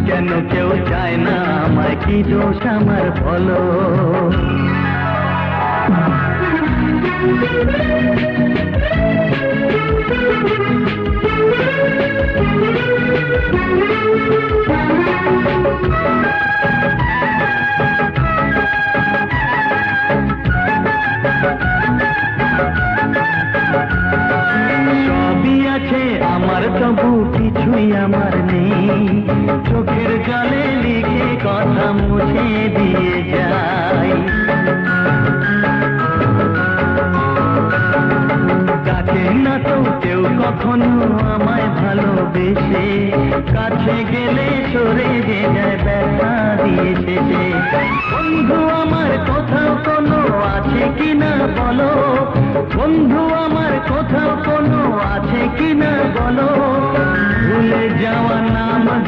কেন কেউ চায় না আমায়, কি দোষ আমার বলো? সবই আছে আমার, তবু কিছুই আমার নেই। চোখের জলে লিখে কথা মুছে দিয়ে যাই। ডাকে না তো কেউ কখনো আমায় ভালোবেসে, কাছে গেলে সরে যে যায় ব্যথা দিয়েছে যে। বন্ধু আমার কোথাও কোনো আছে কিনা বলো, বন্ধু আমার কোথাও কোনো আছে কিনা বলো। ভুলে যাওয়া নাম